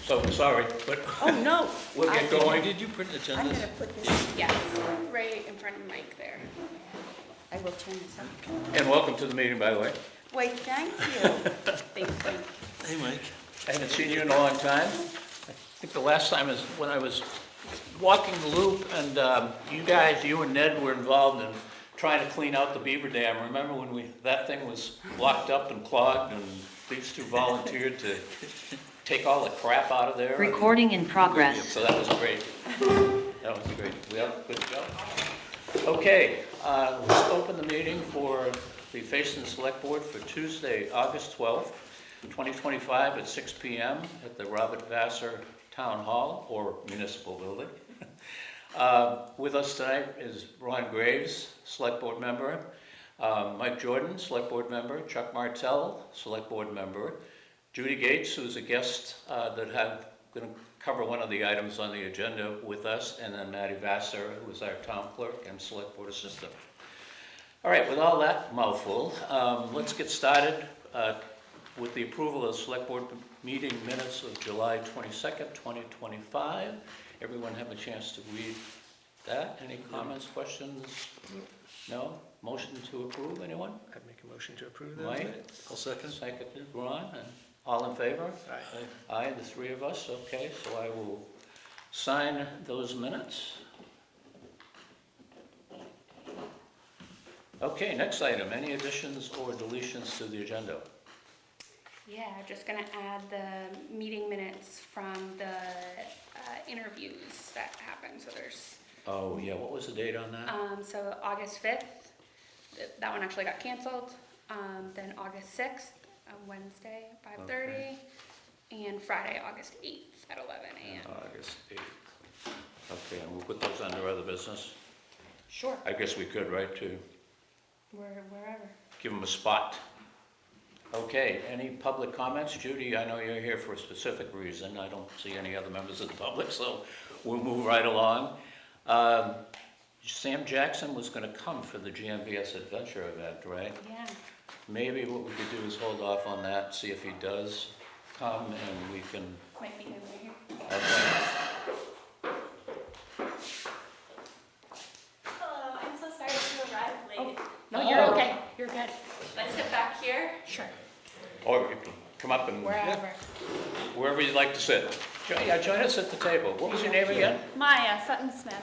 So, sorry, but Oh, no. we'll get going. Did you print I'm agendas? gonna put this, Yes, right in front of Mike there. I will turn this up. And welcome to the meeting, by the way. Wait, thank you. Thanks, Mike. Hey, Mike. I haven't seen you in a long time. I think the last time is when I was walking the loop and you and Ned were involved in trying to clean out the beaver dam. Remember when that thing was locked up and clogged and these two volunteered to take all the crap out of there? Recording in progress. So that was great. That was great. Well, good job. Okay, let's open the meeting for the Fayston Selectboard for Tuesday, August 12th, 2025 at 6 p.m. at the Robert Vassar Town Hall or Municipal Building. With us tonight is Ron Graves, Select Board member, Mike Jordan, Select Board member, Chuck Martell, Select Board member, Judy Gates, who's a guest that going to cover one of the items on the agenda with us, and then Matty Vassar, who is our town clerk and Select Board assistant. All right, with all that mouthful, let's get started with the approval of the Select Board meeting minutes of July 22nd, 2025. Everyone have a chance to read that? Any comments, questions? No? Motion to approve, anyone? I'd make a motion to approve that. Mike? I'll second. Seconded, Ron, and all in favor? Aye. Aye, the three of us, okay, so I will sign those minutes. Okay, next item, any additions or deletions to the agenda? Yeah, just gonna add the meeting minutes from the interviews that happened, so there's, Oh, yeah, what was the date on that? so August 5th, that one actually got canceled, then August 6th, Wednesday, 5:30, and Friday, August 8th at 11 a.m. August 8th. Okay, and we'll put those under other business? Sure. I guess we could, right, to Wherever. give them a spot. Okay, any public comments? Judy, I know you're here for a specific reason. I don't see any other members of the public, so we'll move right along. Sam Jackson was going to come for the GMBS Adventure event, right? Yeah. Maybe what we could do is hold off on that, see if he does come, and we can... Might be over here. Okay. Hello, I'm so sorry to arrive late. No, you're Oh. okay. You're good. Should I sit back here? Sure. Or you can come up and... Wherever. Wherever you'd like to sit. Yeah, join us at the table. What was your name again? Maya Sutton Smith.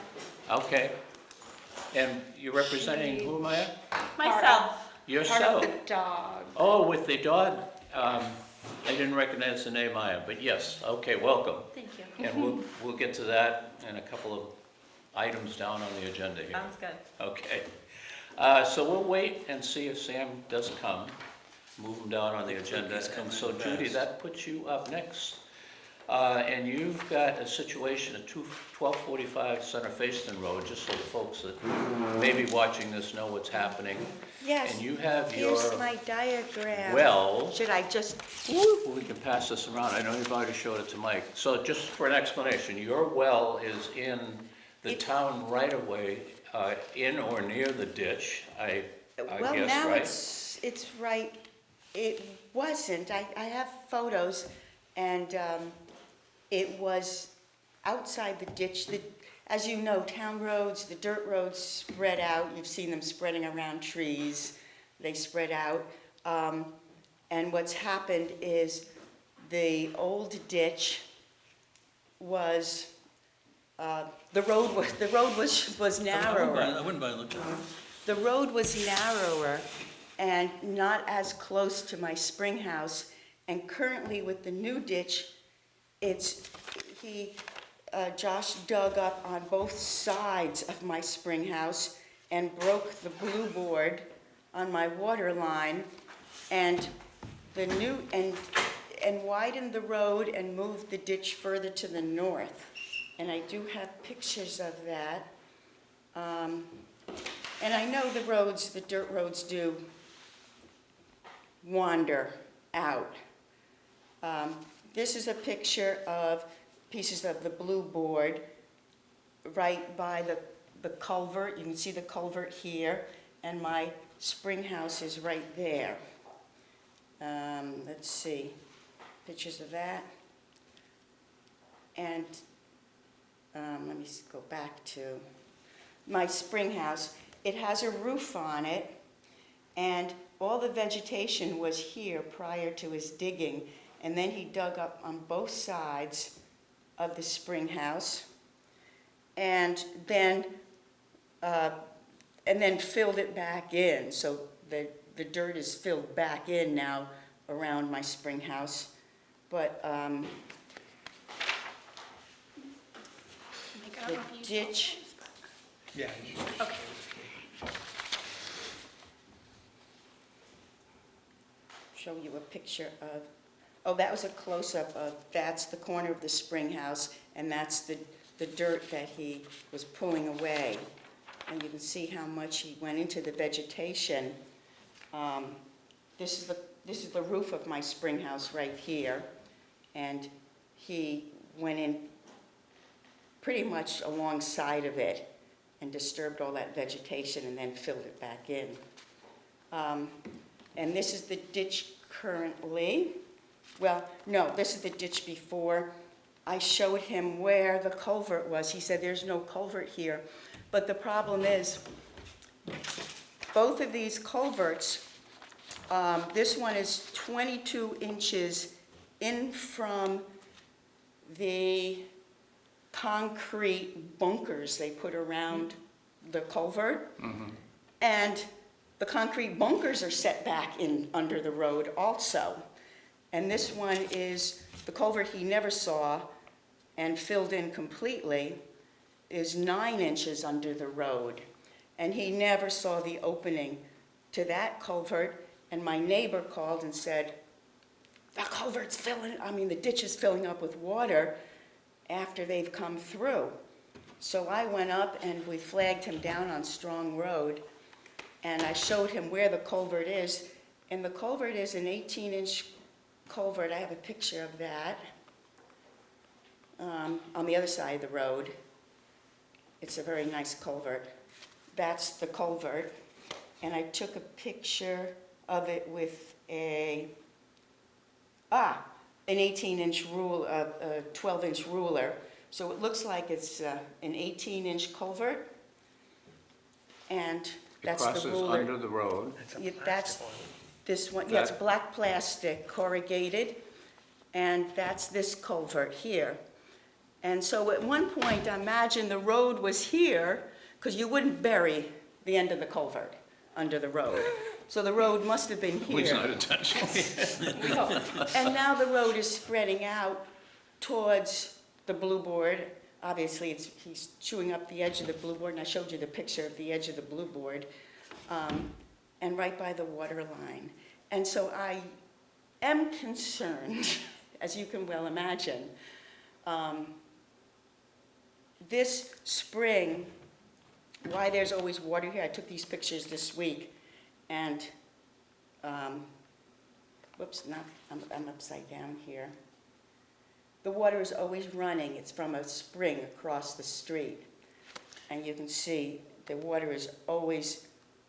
Okay. And you're representing who, Maya? Myself. Part Yourself. of the dog. Oh, with the dog. I didn't recognize the name Maya, but yes. Okay, welcome. Thank you. And we'll get to that and a couple of items down on the agenda here. Sounds good. Okay. So we'll wait and see if Sam does come. Move him down on the agenda. he's And coming so Judy, fast. that puts you up next. And you've got a situation at 1245 Center Fayston Road, just so the folks that may be watching this know what's happening. Yes, And you have here's your my diagram. well. Should I just, We can pass this around. I know you've already showed it to Mike. So just for an explanation, your well is in the town right-of-way, in or near the ditch, I well, guess, now right? it's right, it wasn't, I have photos, and it was outside the ditch. As you know, town roads, the dirt roads spread out. You've seen them spreading around trees. They spread out. And what's happened is the old ditch was, the road was narrower. I wouldn't mind looking at it. The road was narrower and not as close to my spring house. And currently with the new ditch, Josh dug up on both sides of my spring house and broke the blue board on my water line and widened the road and moved the ditch further to the north. And I do have pictures of that. And I know the dirt roads do wander out. This is a picture of pieces of the blue board right by the culvert. You can see the culvert here, and my spring house is right there. Let's see, pictures of that. And let me go back to my spring house. It has a roof on it, and all the vegetation was here prior to his digging, and then he dug up on both sides of the spring house, and then filled it back in. So the dirt is filled back in now around my spring house. But Like, I don't know the if you saw ditch, Yeah. those. Okay. show you a picture of, oh, that was a close-up of, that's the corner of the spring house, and that's the dirt that he was pulling away. And you can see how much he went into the vegetation. This is the roof of my spring house right here, and he went in pretty much alongside of it and disturbed all that vegetation and then filled it back in. And this is the ditch currently. Well, no, this is the ditch before. I showed him where the culvert was. He said, there's no culvert here. But the problem is, both of these culverts, this one is 22 inches in from the concrete bunkers they put around the culvert. And the concrete bunkers are set back in under the road also. And this one is the culvert he never saw and filled in completely, is 9 inches under the road. And he never saw the opening to that culvert. And my neighbor called and said, the ditch is filling up with water after they've come through. So I went up and we flagged him down on Strong Road, and I showed him where the culvert is. And the culvert is an 18-inch culvert. I have a picture of that on the other side of the road. It's a very nice culvert. That's the culvert. And I took a picture of it with an 18-inch rule, a 12-inch ruler. So it looks like it's an 18-inch culvert. And that's It the crosses ruler. under the road. Yeah, that's this one, yeah, it's That- black plastic corrugated, and that's this culvert here. And so at one point, I imagine the road was here, because you wouldn't bury the end of the culvert under the road. So the road must have been Please here. not intentionally. We hope. And now the road is spreading out towards the blue board. Obviously, he's chewing up the edge of the blue board, and I showed you the picture of the edge of the blue board, and right by the water line. And so I am concerned, as you can well imagine. This spring, why there's always water here, I took these pictures this week, and, I'm upside down here. The water is always running. It's from a spring across the street. And you can see the water is always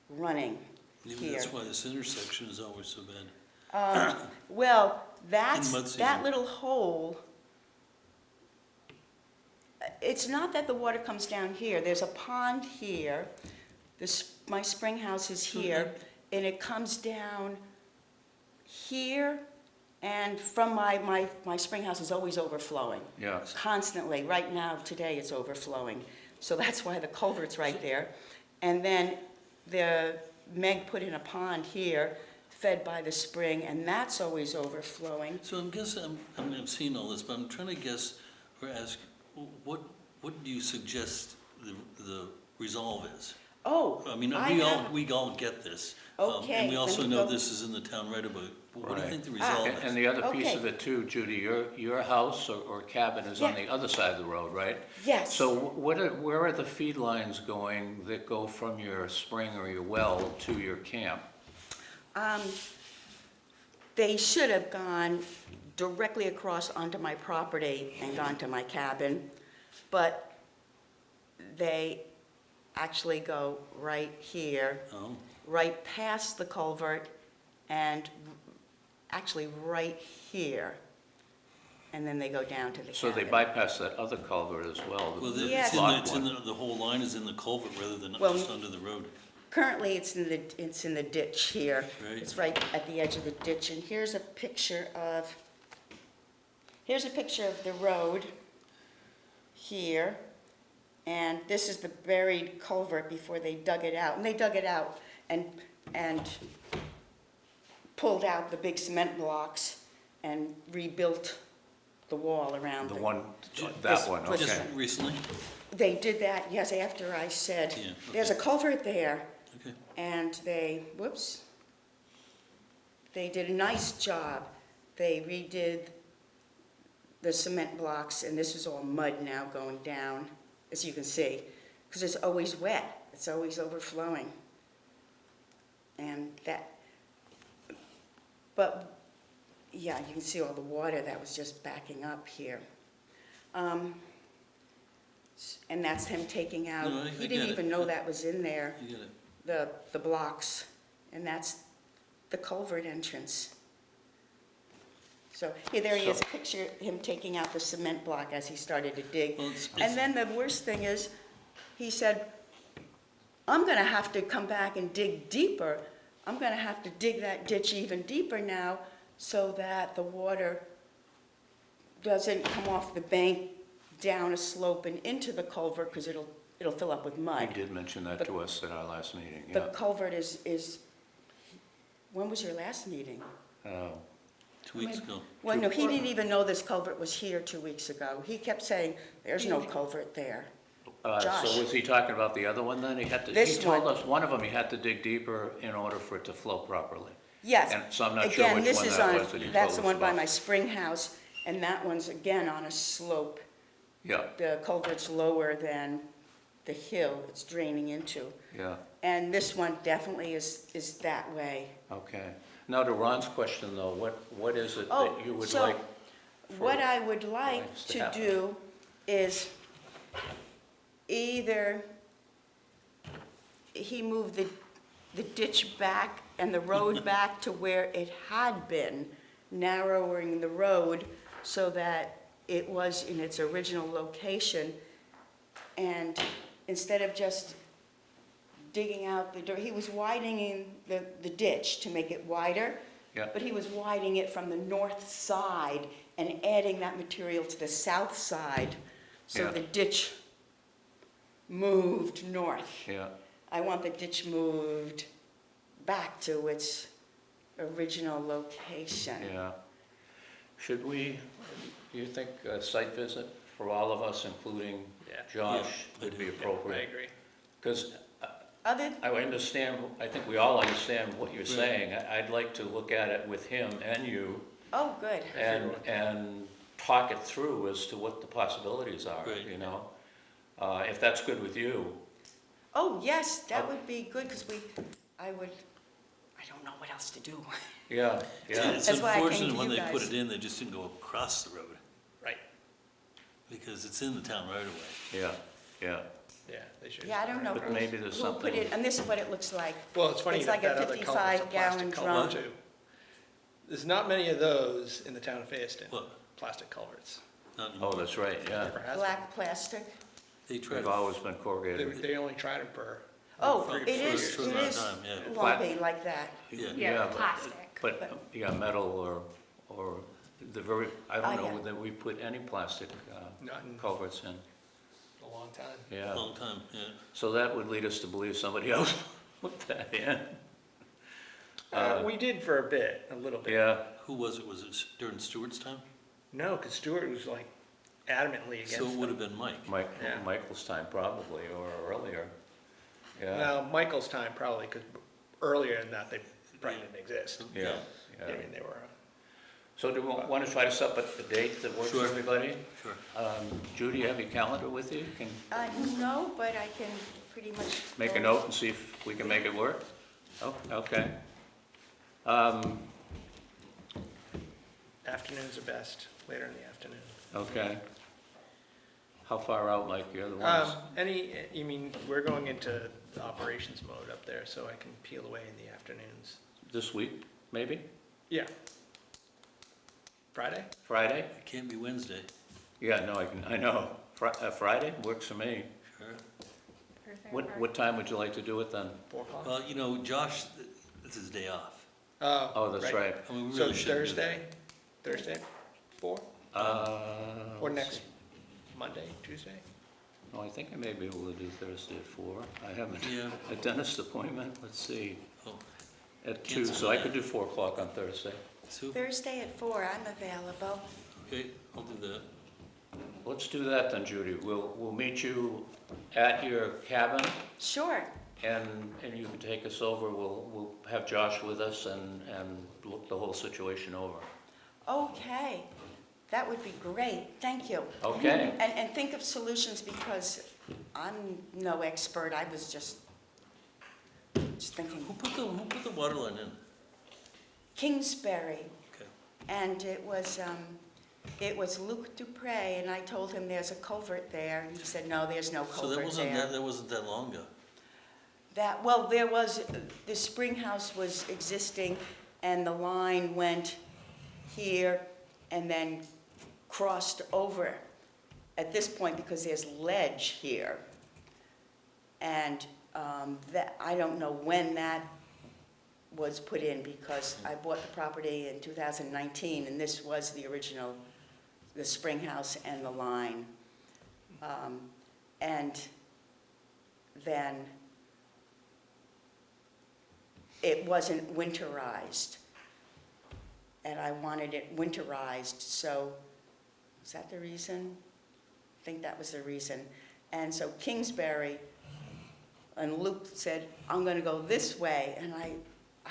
running Maybe here. that's why this intersection is always so bad. Well, In mud season. that little hole, it's not that the water comes down here. There's a pond here. My spring house is here, and it comes down here, and from my spring house is always overflowing. Yeah. Constantly. Right now, today, it's overflowing. So that's why the culvert's right there. And then Meg put in a pond here, fed by the spring, and that's always overflowing. So I'm guessing, I'm seeing all this, but I'm trying to guess or ask, what do you suggest the resolve is? Oh, I mean, I we all get this. Okay, And we let also me know go- this is in the town right away. What do you Right. think the resolve And is? the other piece Okay. of it too, Judy, your house or cabin is on Yeah. the other side of the road, right? Yes. So where are the feed lines going that go from your spring or your well to your camp? They should have gone directly across onto my property and gone to my cabin, but they actually go right here, Oh, right past the culvert, and actually right here. and then they go down to the So they cabin. bypass that other culvert as well. Well, the Yes. block one. the whole line is in the culvert rather than Well, just under the road. Currently, it's in the ditch here. Right. It's right at the edge of the ditch, and here's a picture of the road here, and this is the buried culvert before they dug it out. And they dug it out and pulled out the big cement blocks and rebuilt the wall around The it. one, This- that one, this- Just okay. recently? They did that, yes, after I said, Yeah, there's a culvert there. Okay. And they did a nice job. They redid the cement blocks, and this is all mud now going down, as you can see, because it's always wet, it's always overflowing. And but, yeah, you can see all the water that was just backing up here. And that's him taking out, No, I he get didn't it. even know that was in there, You get it. the blocks, and that's the culvert entrance. So, here, there he is, a picture of him taking out the cement block as he started to dig. Well, it's- And then the worst thing is, he said, I'm gonna have to come back and dig deeper. I'm gonna have to dig that ditch even deeper now so that the water doesn't come off the bank down a slope and into the culvert, because it'll fill up with He mud. did mention that to us at our last meeting, The yeah. culvert is, when was your last meeting? Oh, 2 weeks ago. Well, no, he didn't even know this culvert was here 2 weeks ago. He kept saying, there's no culvert there. Josh. So was he talking about the other one then? He This told one. us, one of them, he had to dig deeper in order for it to flow properly. Yes. And so I'm not sure Again, which this one is that on, was that he that's the told us one by about. my spring house, and that one's again on a slope. Yeah, The culvert's lower than the hill it's draining into. yeah, And this one definitely is that way. okay. Now to Ron's question though, what is it Oh, that you would so like? what for- I would like things to to happen? do is either he moved the ditch back and the road back to where it had been, narrowing the road so that it was in its original location. And instead of just digging out the dirt, he was widening the ditch to make it wider. Yeah. But he was widening it from the north side and adding that material to the south side. So Yeah. the ditch moved north. Yeah, I want the ditch moved back to its original location. yeah. Should we, do you think a site visit for all of us, including Josh, Yeah, I would be do. appropriate? agree. Because Other, I understand, I think we all understand what you're saying. I'd like to look at it with him and you oh, good. and talk it through as to what the possibilities are, Right. you know? If that's good with you. Oh, yes, that would be good, because I don't know what else to do. Yeah, yeah, It's That's why I came unfortunate to when you they put guys. it in, they just didn't go across the road, Right, because it's in the town right away. yeah, yeah. yeah, they should. Yeah, I don't know But maybe there's who put something- it, and this is what it looks like. Well, it's funny It's that like a that other culvert's a 55-gallon plastic drum. culvert too. There's not many of those in the town of Fayston, What? plastic culverts. Not Oh, anymore. that's right, yeah. Never has been. Black plastic. They tried They've to always been corrugated. They only tried them for. Oh, For- it for- is, for it that is time, yeah. lumpy like that. Yeah. Yeah, but- plastic. But, yeah, metal or the very, I Oh, don't know yeah. that we put any plastic Not in culverts in, a long time. yeah. Long time, yeah. So that would lead us to believe somebody else put that in. We did for a bit, a little bit. Yeah, Who was it? Was it during Stewart's time? No, because Stewart was like adamantly against So it would them. have been Mike. Yeah. Michael's time probably, or earlier. Yeah, Well, Michael's time probably, because earlier than that, they probably didn't exist. yeah, I yeah. mean, they were, So do we want to try to set up a date that works for Sure. everybody? Sure. Judy, you have your calendar with you? Can No, but I can pretty much. make a go- note and see if we can make it work? Oh, okay. afternoons are best, later in the afternoon. Okay. How far out, Mike? You're the ones? You mean, we're going into operations mode up there, so I can peel away in the afternoons. This week, maybe? Yeah. Friday? Friday? It can't be Wednesday. Yeah, no, I know. Friday works for me. Sure. Thursday or Friday. What time would you like to do it then? 4 o'clock? Well, you know, Josh, it's his day off. Oh, that's right. I mean, we So really shouldn't do that. Thursday, 4? Or next Monday, Tuesday? No, I think I may be able to do Thursday at 4. I have Yeah. a dentist appointment, let's see, Oh, at 2, Cancel so I that. could do 4 o'clock on Thursday. Sue? Thursday at 4, I'm available. Okay, I'll do that. Let's do that then, Judy. We'll meet you at your cabin, Sure. and you can take us over. We'll have Josh with us and look the whole situation over. Okay, that would be great, thank you. Okay. And think of solutions, because I'm no expert, I was just thinking. Who put the water line in? Kingsbury, Okay. and it was Luke Dupre, and I told him there's a culvert there, and he said, no, there's no So that culvert there. wasn't that long ago. Well, there was, the spring house was existing, and the line went here and then crossed over at this point because there's ledge here. And I don't know when that was put in, because I bought the property in 2019, and this was the original, the spring house and the line. And then it wasn't winterized, and I wanted it winterized, so is that the reason? I think that was the reason. And so Kingsbury, and Luke said, I'm gonna go this way, and I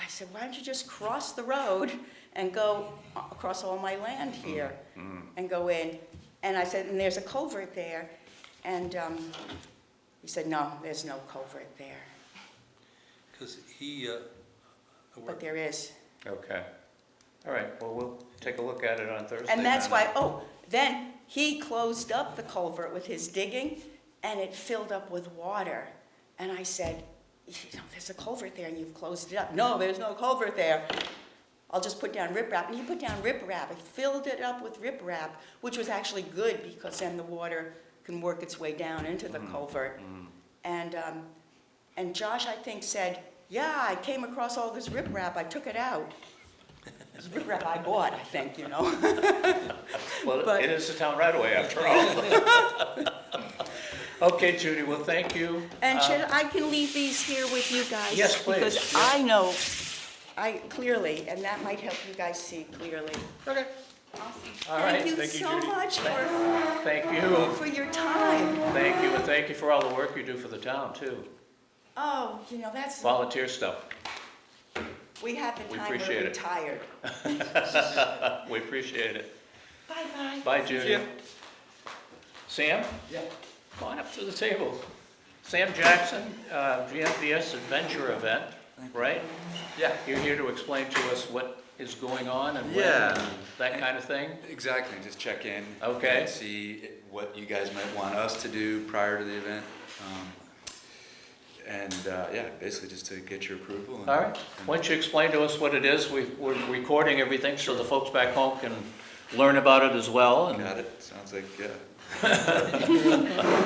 said, why don't you just cross the road and go across all my land here and go in? And I said, and there's a culvert there, and he said, no, there's no culvert there, Because he, but there is. Okay. All right, well, we'll take a look at it on Thursday. And that's then. why, then he closed up the culvert with his digging, and it filled up with water. And I said, there's a culvert there, and you've closed it up. No, there's no culvert there. I'll just put down riprap. And he put down riprap. He filled it up with riprap, which was actually good, because then the water can work its way down into the culvert. And Josh, I think, said, yeah, I came across all this riprap, I took it out. It's riprap I bought, I think, you know. Well, but- it is the town right away after all. Okay, Judy, well, thank you. And I can leave these here with you guys? Yes, please. Because I know, clearly, and that might help you guys see clearly. Okay. Awesome. All right. Thank you Thank you, so Judy. much Thank you. for your time. Thank you, and thank you for all the work you do for the town, too. Oh, that's, Volunteer stuff. we have the We time, appreciate we're it. retired. We appreciate it. Bye-bye. Bye, Judy. Yeah. Sam? Yeah. Come on up to the table. Sam Jackson, GMVS Adventure Event, right? Yeah, You're here to explain to us what is going on and when, Yeah. and that kind of thing? exactly, just check in. Okay. And see what you guys might want us to do prior to the event. Yeah, basically just to get your approval. All right. Why don't you explain to us what it is? We're recording everything so the folks back home can learn about it as well. And Got it, sounds like, yeah.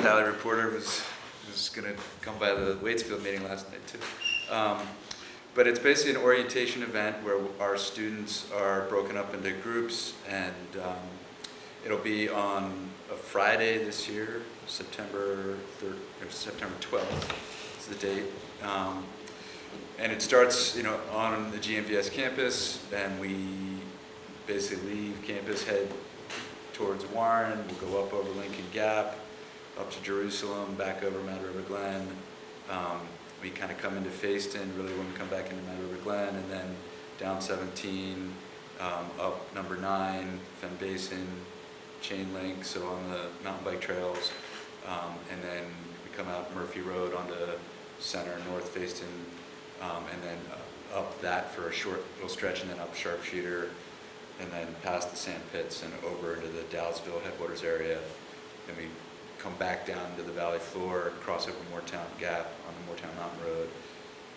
Valley Reporter was gonna come by the Waitsfield meeting last night too. But it's basically an orientation event where our students are broken up into groups, and it'll be on a Friday this year, September 12th is the date. And it starts, on the GMVS campus, and we basically leave campus, head towards Warren, we'll go up over Lincoln Gap, up to Jerusalem, back over Mad River Glen. We kind of come into Fayston, really when we come back into Mad River Glen, and then down 17, up number 9, Fen Basin, Chain Link, so on the mountain bike trails. And then we come out Murphy Road onto Center, North Fayston, and then up that for a short little stretch, and then up Sharpshooter, and then past the sand pits and over into the Dowsville headwaters area. Then we come back down to the valley floor, cross over Moortown Gap on the Moortown Mountain Road,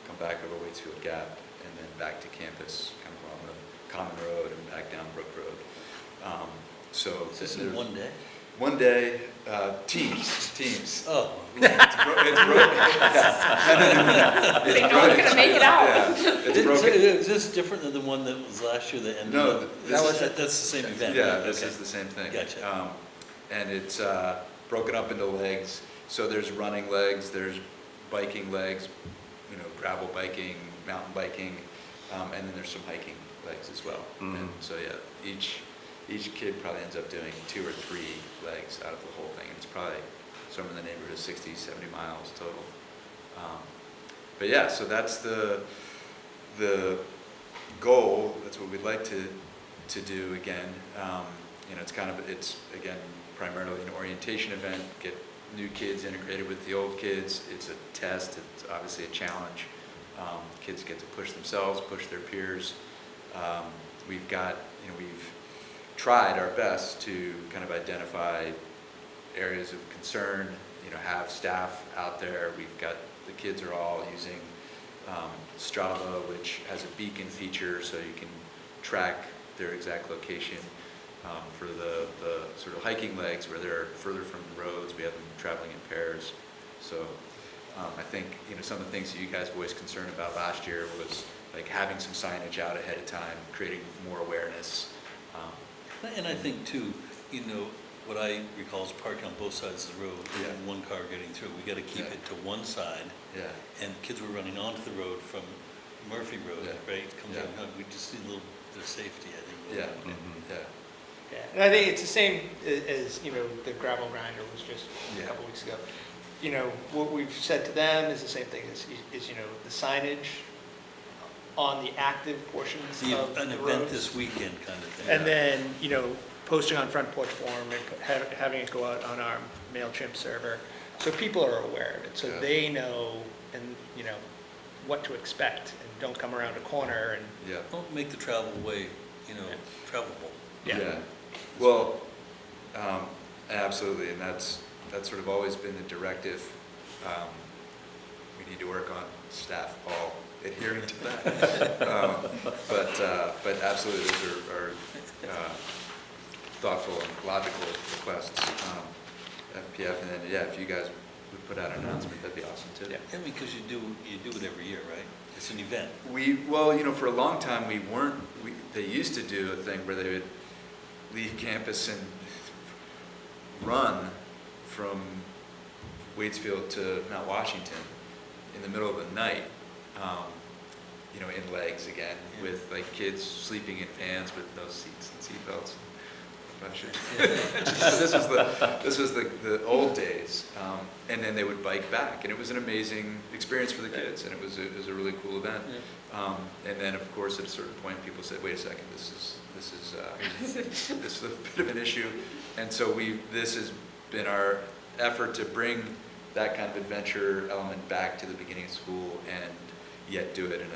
come back over Waitsfield Gap, and then back to campus, kind of on the Common Road and back down Brook Road. So Is this in there's- one day? one day, teams. Oh, It's broken. They know it's gonna make it out. Yeah, it's broken. is this different than the one that was last year that ended No, up? That's the same event? Yeah, right? this Okay. is the same thing. Gotcha. And it's broken up into legs. So there's running legs, there's biking legs, you know, gravel biking, mountain biking, and then there's some hiking legs as well. And so yeah, each kid probably ends up doing 2 or 3 legs out of the whole thing. It's probably somewhere in the neighborhood of 60, 70 miles total. But yeah, so that's the goal. That's what we'd like to do again. You know, it's again primarily an orientation event. Get new kids integrated with the old kids. It's a test. It's obviously a challenge. Kids get to push themselves, push their peers. We've tried our best to kind of identify areas of concern, you know, have staff out there. We've got, the kids are all using Strava, which has a beacon feature, so you can track their exact location. For the sort of hiking legs where they're further from the roads, we have them traveling in pairs. So I think, you know, some of the things that you guys voiced concern about last year was like having some signage out ahead of time, creating more awareness. And I think too, you know, what I recall is parking on both sides of the road, Yeah. and one car getting through. We gotta keep Yeah. it to one side, Yeah, and kids were running onto the road from Murphy Road, Yeah. right? Comes Yeah. down, we just need a little bit of safety, I think. yeah, yeah. Yeah, and I think it's the same as, you know, the gravel grinder was just Yeah. a couple weeks ago. You know, what we've said to them is the same thing as, you know, the signage on the active portions of the An event roads. this weekend kind of thing. And then, you know, posting on Front Porch Forum and having it go out on our MailChimp server, so people are aware of it, so Yeah. they know and, you know, what to expect, and don't come around a corner and, Yeah. Well, make the travel way, you know, travelable. yeah. Well, absolutely, and that's sort of always been the directive. We need to work on staff all adhering to that. But absolutely, those are thoughtful and logical requests. FPF, and then, yeah, if you guys would put out an announcement, that'd be awesome too. Yeah. I mean, because you do it every year, right? It's an event. Well, you know, for a long time, they used to do a thing where they would leave campus and run from Waitsfield to Mount Washington in the middle of the night, you know, in legs again, Yeah. with like kids sleeping in vans with no seats and seatbelts. This was the old days, and then they would bike back, and it was an amazing experience for the kids, and it was a really cool event. And then, of course, at a certain point, people said, "Wait a second, this is a bit of an issue," and so this has been our effort to bring that kind of adventure element back to the beginning of school, and yet do it in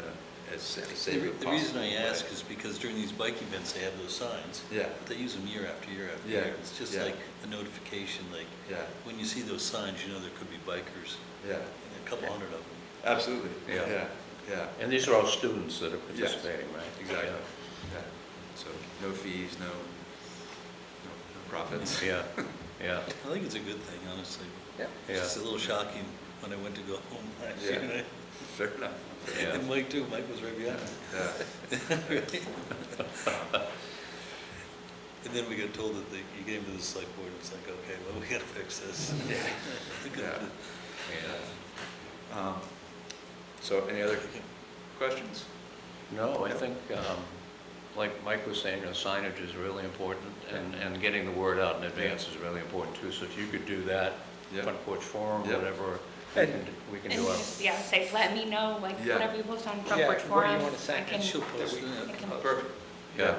as safe as possible. The reason I ask way. is because during these bike events, they have those signs. Yeah, But they use them year after year after Yeah, year. It's just yeah. like a notification, like, yeah, when you see those signs, you know there could be bikers, yeah, and a couple hundred of them. absolutely, Yeah. yeah. And these are all students that are Yes, participating, right? Exactly, yeah. So no fees, no profits. Yeah, yeah, I think it's a good thing, honestly. yeah, It's just a little shocking when I went to go home last Yeah. year. Fair enough. yeah. And Mike too, Mike was right behind me. Yeah, And then we got told that you came to the select board, and it's like, okay, well, we gotta fix this. yeah. Yeah. So any other questions? No, I think, like Mike was saying, signage is really important, and getting the word out in advance is really important too. So if you could do that, Yeah. Front Porch Forum, Yeah. whatever, And- we can And do our, just, yeah, say, let me know, like, Yeah. whatever you post on Front Yeah, Porch what do Forum. you wanna say? I can- And she'll post it. I can- Perfect. yeah,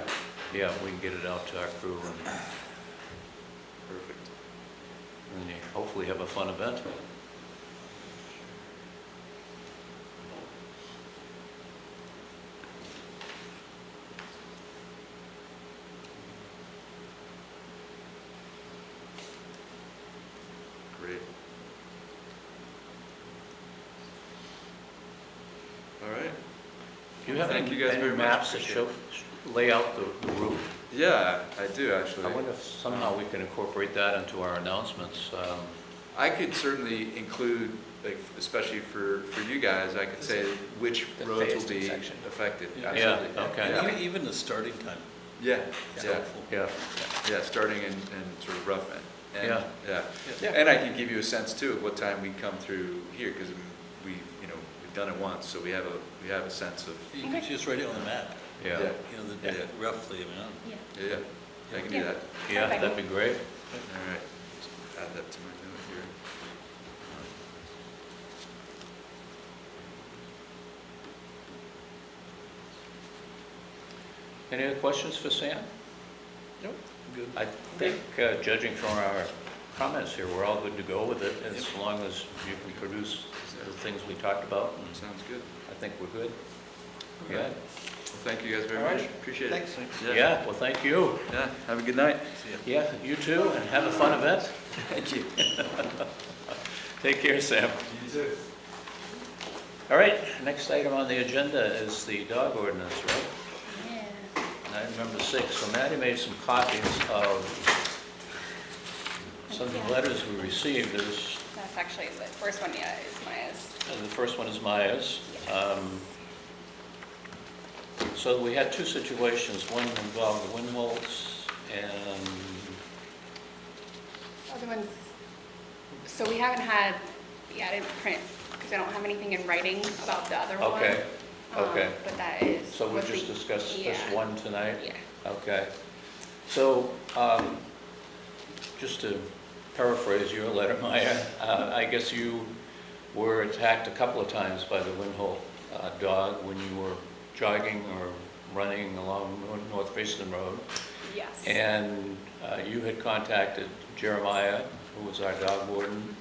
yeah, we can get it out to our crew and Perfect. you hopefully have a fun event. Great. All right. Do you have Thank any you guys very much. maps that Appreciate show, lay out the route Yeah, I do, actually. I wonder if somehow we can incorporate that into our announcements. I could certainly include, like, especially for you guys, I could say which The roads will Fayston be section. affected, Yeah. Yeah, absolutely. okay. Yeah. Even the starting time Yeah, is yeah, helpful. Yeah, yeah, starting in sort of rough end. And, Yeah. yeah. Yeah. And I can give you a sense too of what time we come through here, because we've done it once, so we have a sense of, You could just write it on the map, yeah, you know, Yeah. roughly, I mean, Yeah. yeah, I can do Yeah. that. yeah, Perfect. that'd be great. All right, just add that to my note here. Any other questions for Sam? Nope. good. I think, judging from our comments here, we're all good to go with it, as long as you can produce the things we talked about, and Sounds good. I think we're good. All Yeah, right. Well, thank you guys very All much, right. appreciate it. Thanks. yeah, well, thank you. Yeah, have a good night. See ya. Yeah, you too, and have a fun event. Thank you. Take care, Sam. You too. All right, next item on the agenda is the dog ordinance, right? Yeah. Item number 6, so Maddie made some copies of some of the letters we received. There's, That's actually the first one, yeah, is Maya's. the first one is Maya's. Yes. So we had two situations, one involved the Winwolds and, Other ones, so we haven't had, yeah, I didn't print, because I don't have anything in writing about the other one. okay, okay. But that is. So we'll was just the- discuss this yeah, one tonight? Yeah. Okay. So, just to paraphrase your letter, Maya, I guess you were attacked a couple of times by the Winholt dog when you were jogging or running along North Fayston Road. Yes. And you had contacted Jeremiah, who was our dog warden,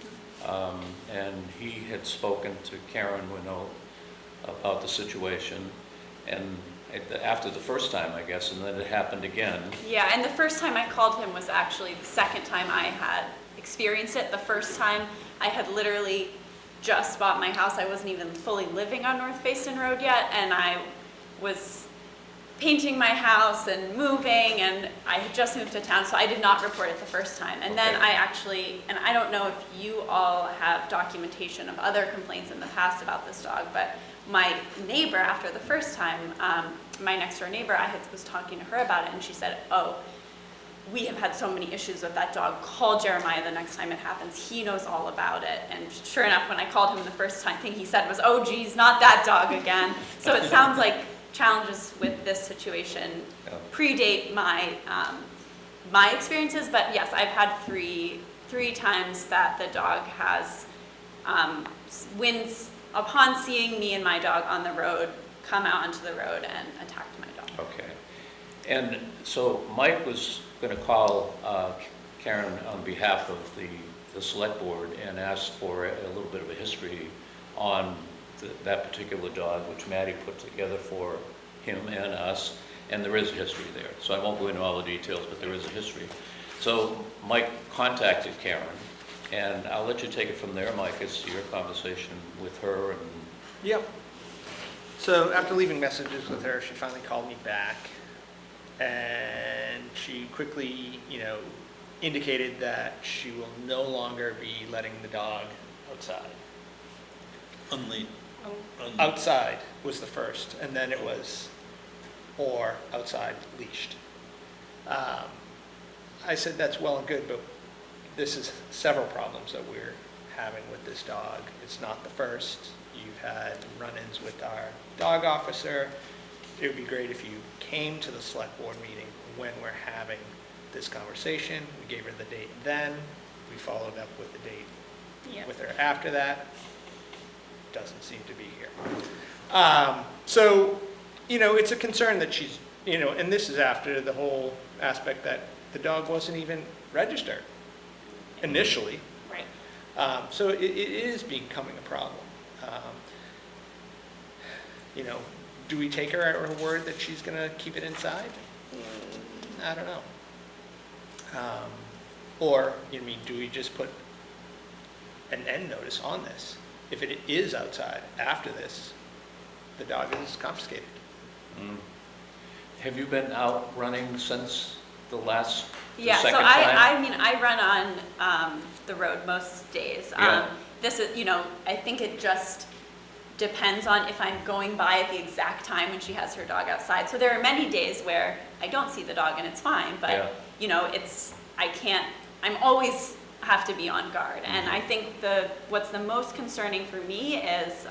and he had spoken to Karen Winholt about the situation. And after the first time, I guess, and then it happened again. Yeah, and the first time I called him was actually the second time I had experienced it. The first time I had literally just bought my house. I wasn't even fully living on North Fayston Road yet, and I was painting my house and moving, and I had just moved to town, so I did not report it the first time. And then Okay. I actually, and I don't know if you all have documentation of other complaints in the past about this dog, but my neighbor, after the first time, my next door neighbor, was talking to her about it, and she said, oh, we have had so many issues with that dog. Call Jeremiah the next time it happens. He knows all about it. And sure enough, when I called him the first time, thing he said was, oh geez, not that dog again. So it sounds like challenges with this situation predate my my experiences, but yes, I've had three times that the dog has, upon seeing me and my dog on the road, come out onto the road and attacked my dog. Okay. And so Mike was going to call Karen on behalf of the select board and ask for a little bit of a history on that particular dog, which Maddie put together for him and us, and there is a history there. So I won't go into all the details, but there is a history. So Mike contacted Karen, and I'll let you take it from there, Mike, as to your conversation with her. And Yep. So after leaving messages with her, she finally called me back, and she quickly, indicated that she will no longer be letting the dog outside. Outside was the first, and then it was, or outside leashed. I said, that's well and good, but this is several problems that we're having with this dog. It's not the first. You've had run-ins with our dog officer. It would be great if you came to the select board meeting when we're having this conversation. We gave her the date then. We followed up with the date Yeah. with her after that. Doesn't seem to be here. So, it's a concern that she's, and this is after the whole aspect that the dog wasn't even registered initially. Right. So it is becoming a problem. Do we take her at her word that she's going to keep it inside? I don't know. Or, do we just put an end notice on this? If it is outside after this, the dog is confiscated. Have you been out running since the Yeah, so second time? I mean, I run on the road most days. Yeah. This is, I think it just depends on if I'm going by at the exact time when she has her dog outside. So there are many days where I don't see the dog and it's fine, Yeah. but, I'm always have to be on guard. And I think what's the most concerning for me is,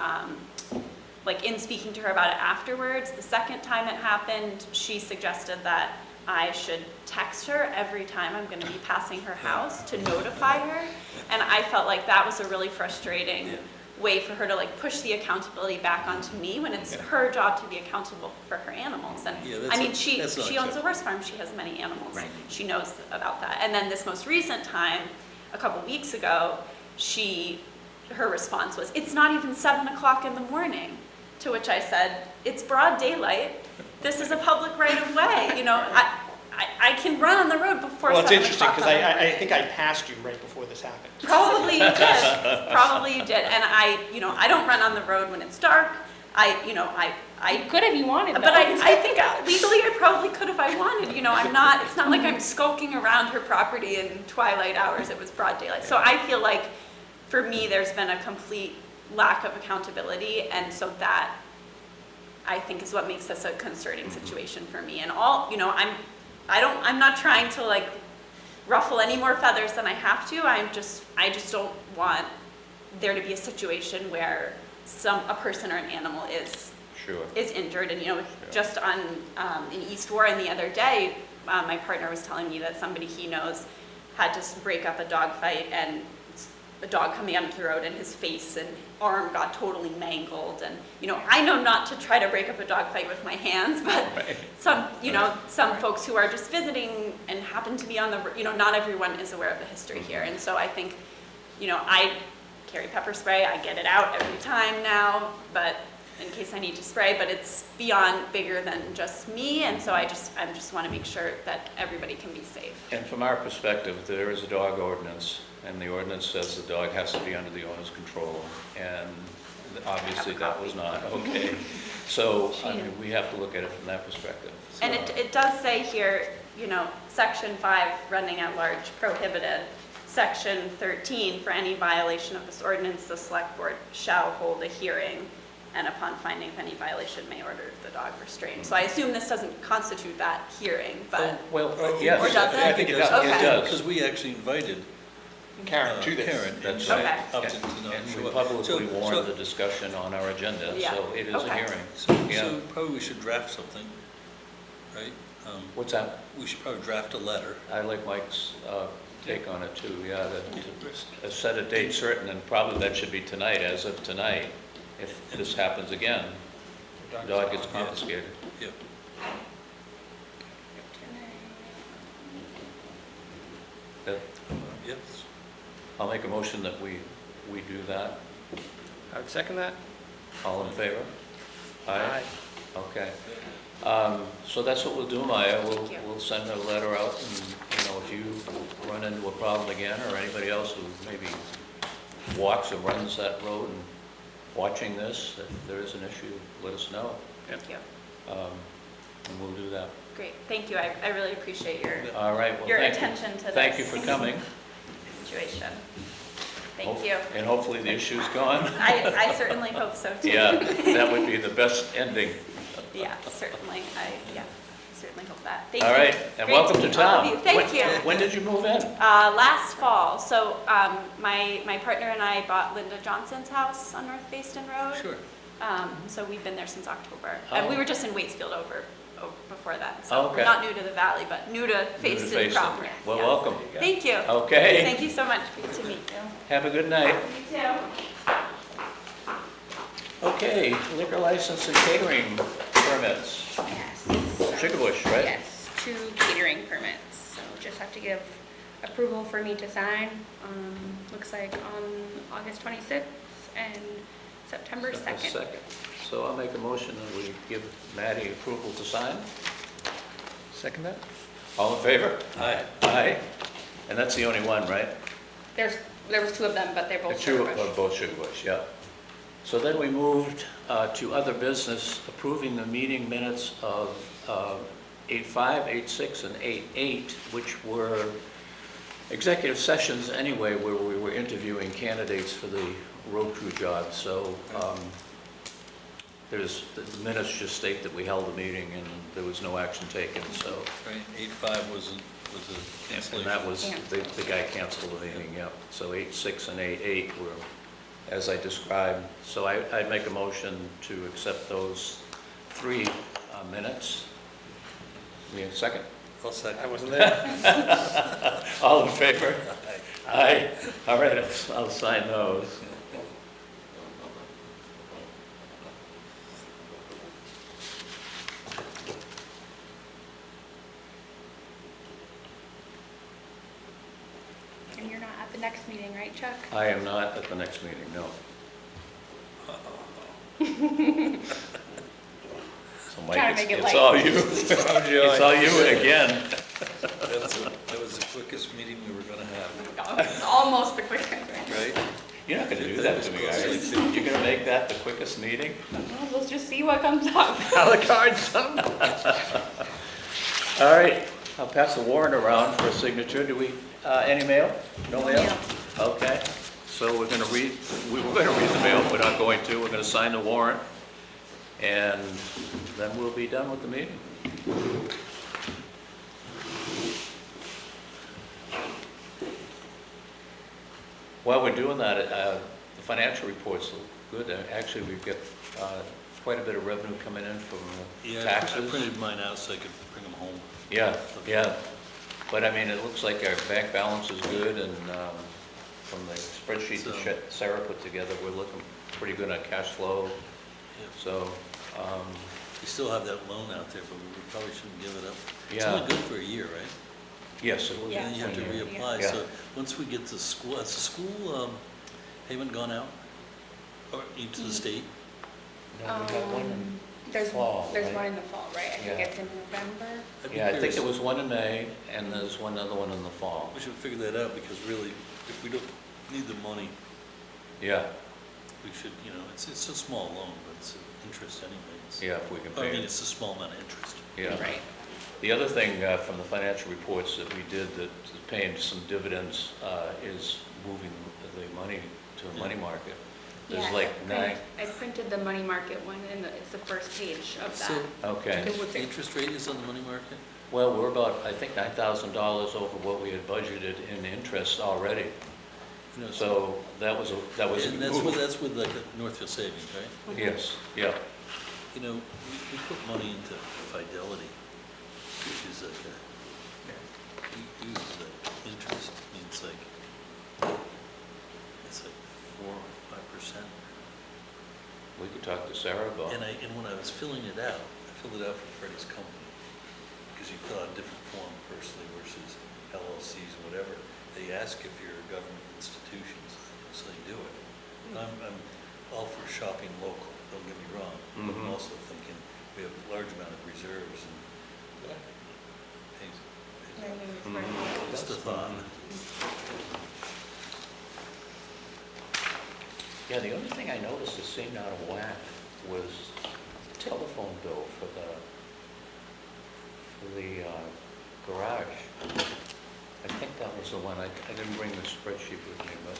like in speaking to her about it afterwards, the second time it happened, she suggested that I should text her every time I'm gonna be passing her house to notify her. And I felt like that was a really frustrating way for her to like push the accountability back onto me when it's her job to be accountable for her animals. And Yeah, I mean, that's she not owns a acceptable. horse farm, she has many animals. Right. She knows about that. And then this most recent time, a couple weeks ago, her response was, "It's not even 7 o'clock in the morning." To which I said, "It's broad daylight. This is a public right of way. I can run on the road before 7 o'clock. Well, it's interesting, because on the I morning." think I passed you right before this happened. Probably you did. Probably you did. And I don't run on the road when it's dark. You could if you wanted, But though. I think legally I probably could if I wanted. It's not like I'm skulking around her property in twilight hours. It was broad daylight. So I feel like for me, there's been a complete lack of accountability. And so that I think is what makes this a concerning situation for me. And I'm not trying to like ruffle any more feathers than I have to. I just don't want there to be a situation where a person or an animal is injured. And just in East Warren the other day, my partner was telling me that somebody he knows had to break up a dog fight, and a dog coming onto the road and his face and arm got totally mangled. And I know not to try to break up a dog fight with my hands, but some folks who are just visiting and happen to be on the, not everyone is aware of the history here. And so I think, I carry pepper spray, I get it out every time now, but in case I need to spray, but it's bigger than just me. And so I just want to make sure that everybody can be safe. And from our perspective, there is a dog ordinance, and the ordinance says the dog has to be under the owner's control, and obviously that was not okay. So, I mean, we have to look at it from that perspective. So, And it does say here, Section 5, running at large prohibited. Section 13, for any violation of this ordinance, the select board shall hold a hearing, and upon finding of any violation may order the dog restrained. So I assume this doesn't constitute that hearing, but Well, yes. Or does it? I think it does. Okay. It does. Because we actually invited Karen, to this. Karen. That's and right. she opted to not And show we up. publicly So- warned the discussion on our agenda, Yeah. so it is a Okay. hearing. Yeah. So probably we should draft something, right? What's that? We should probably draft a letter. I like Mike's take on it too, yeah, to set a date certain, and probably that should be tonight, as of tonight. If this happens again, the dog gets confiscated. Yep. Yes. I'll make a motion that we do that. I would second that. All in favor? Aye. Okay. So that's what we'll do, Maya. Thank you. We'll send a letter out, and, if you run into a problem again, or anybody else who maybe walks or runs that road and watching this, if there is an issue, let us know, thank you. and we'll do that. Great, thank you. I really appreciate your All right, well, your thank you. attention to this. Thank you for coming. Situation. Thank Hope- you. And hopefully the issue's gone. I certainly hope so too. Yeah, that would be the best ending. Yeah, certainly. I certainly hope that. Thank you. All right, and Great welcome to meet all of town. you. Thank you. When did you move in? Last fall. So my partner and I bought Linda Johnson's house on North Fayston Road. Sure. So we've been there since October. Oh. And we were just in Waitsfield before that. So Oh, okay. not new to the valley, but new to Fayston Fayston. proper. Well, Yes. welcome. Thank you. Okay. Thank you so much. Good to meet you. Have a good night. You too. Okay, liquor license and catering permits. Yes. Sugar Bush, right? Yes, 2 catering permits. So just have to give approval for me to sign. Looks like on August 26th and September 2nd. So I'll make a motion that we give Maddie approval to sign. Second that? All in favor? Aye. Aye. And that's the only one, right? There was 2 of them, but they're The both two Sugar Bush. are both Sugar Bush, yeah. So then we moved to other business, approving the meeting minutes of 8.5, 8.6, and 8.8, which were executive sessions anyway, where we were interviewing candidates for the road crew job. So the minutes just state that we held a meeting and there was no action taken, so. Right, 8.5 was a cancellation. And that was, the guy canceled the meeting, yep. So 8.6 and 8.8 were, as I described. So I'd make a motion to accept those 3 minutes. We have a second? I'll second. I wasn't there. All in favor? Aye. All right, I'll sign those. And you're not at the next meeting, right, Chuck? I am not at the next meeting, no. So Mike, Trying to make it it's light. all you. Oh, joy. It's all you again. That was the quickest meeting we were gonna have, It's almost the quick one, right? right? You're not gonna do that to me, are you? You're gonna make that the quickest meeting? Well, let's just see what comes up. How the cards up. All right, I'll pass the warrant around for a signature. Do we, any mail? No mail? Okay, so we were gonna read the mail, we're not going to. We're gonna sign the warrant, and then we'll be done with the meeting. While we're doing that, the financial reports look good. Actually, we've got quite a bit of revenue coming in from Yeah, I taxes. printed mine out so I could bring them home. Yeah, yeah. But I mean, it looks like our bank balance is good, and from the spreadsheet So- that Sarah put together, we're looking pretty good on cash flow. Yeah. So, We still have that loan out there, but we probably shouldn't give it up. It's Yeah. only good for a year, right? yes, it was. Yeah. And then you have to Yeah. reapply, Yeah. so once we get to school, has the school payment gone out? Or into the state? No, we got one in- There's fall, there's right? one in the fall, right? I think Yeah. it's in November. I'd be Yeah, I think curious. there was one in May, and there's one other one in the fall. We should figure that out, because really, if we don't need the money, Yeah, we should, you know, it's a small loan, but it's interest anyways. yeah, if we can I pay mean, it. it's a small amount of interest. Yeah. Right. The other thing from the financial reports that we did that is paying some dividends is moving the money to the money market. There's Yeah, like I printed the money market one, and it's the first page of So, that. Okay. do you know what the interest rate is on the money market? Well, we're about, I think, $9,000 over what we had budgeted in interest already. You know, So that was a And that's move. that's with like a Northfield Savings, right? Yes, yeah, You know, we put money into Fidelity, which is like a, we use the interest, I mean, it's like 4 or 5%. we could talk to Sarah about And it. when I was filling it out, I filled it out for Freddie's company, because you fill out a different form personally versus LLCs, whatever. They ask if you're a government institution, so they do it. I'm all for shopping local, don't get me wrong. But I'm Mhm. also thinking we have a large amount of reserves and Mhm. just a thought. Yeah, the only thing I noticed that seemed out of whack was the telephone bill for the garage. I think that was the one, I didn't bring the spreadsheet with me, but,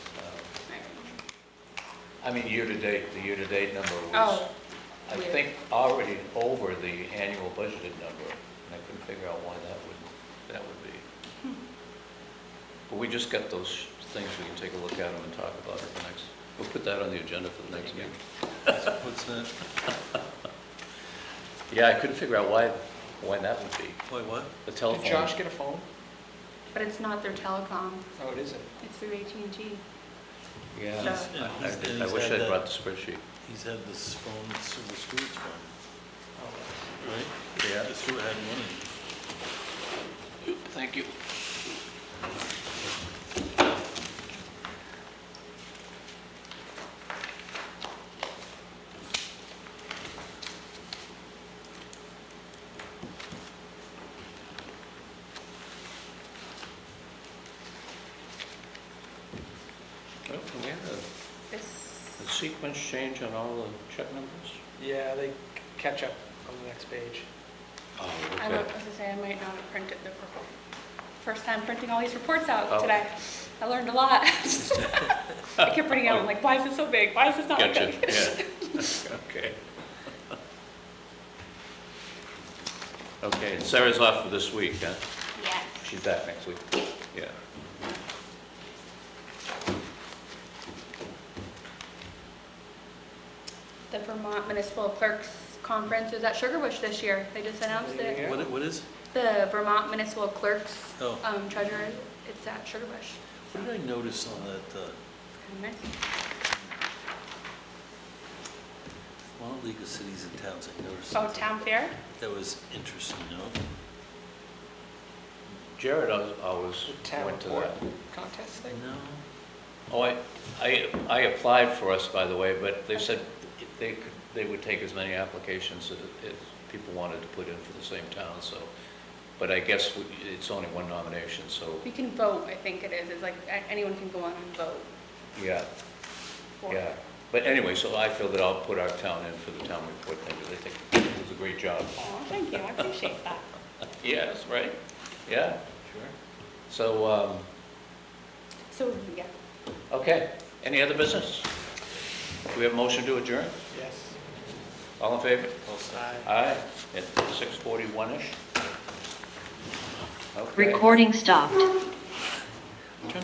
I mean, year-to-date, the year-to-date number was, Oh, I weird. think, already over the annual budgeted number, and I couldn't figure out why that would be. But we just got those things, we can take a look at them and talk about it the next, we'll put that on the agenda for the next meeting. What's that? Yeah, I couldn't figure out why that would be, Why, what? the Did telephone. Josh get a phone? But it's not their telecom, Oh, it isn't. it's through AT&T. Yeah, And I he's wish had I'd that- brought the spreadsheet. He's had this phone, Silver Stewart's phone, Oh, right? Yeah. The Stewart had one in. Thank you. Oh, we had a This, sequence change on all the check numbers? yeah, they catch up on the next page. Oh, I okay. was gonna say, I might not have printed the report. First time printing all these reports out Oh. today. I learned a lot. I kept printing out, I'm like, why is this so big? Why is this not Gotcha, big? yeah. Okay. Okay, and Sarah's off for this week, huh? Yes. She's back next week. Yeah. The Vermont Municipal Clerks Conference is at Sugarbush this year. They just announced it. Yeah. What is? The Vermont Municipal Clerks Oh. Treasurer, it's at Sugarbush. What did I notice on that, Kinda nice. Vermont League of Cities and Towns, I noticed Oh, something Town Fair? that was interesting, you know? Jared always The town went to board that. contest thing? No. Oh, I applied for us, by the way, but they said they would take as many applications as people wanted to put in for the same town, so. But I guess it's only one nomination, so, You can vote, I think it is. It's like anyone can go on and vote. yeah, for yeah. it. But anyway, so I feel that I'll put our town in for the town report thing, because I think it was a great job. Oh, thank you. I appreciate that. Yes, right? Yeah. Sure. So, So, yeah. okay, any other business? Do we have a motion to adjourn? Yes. All in favor? Aye. Aye, at 6:41-ish. Okay. Recording stopped. Turn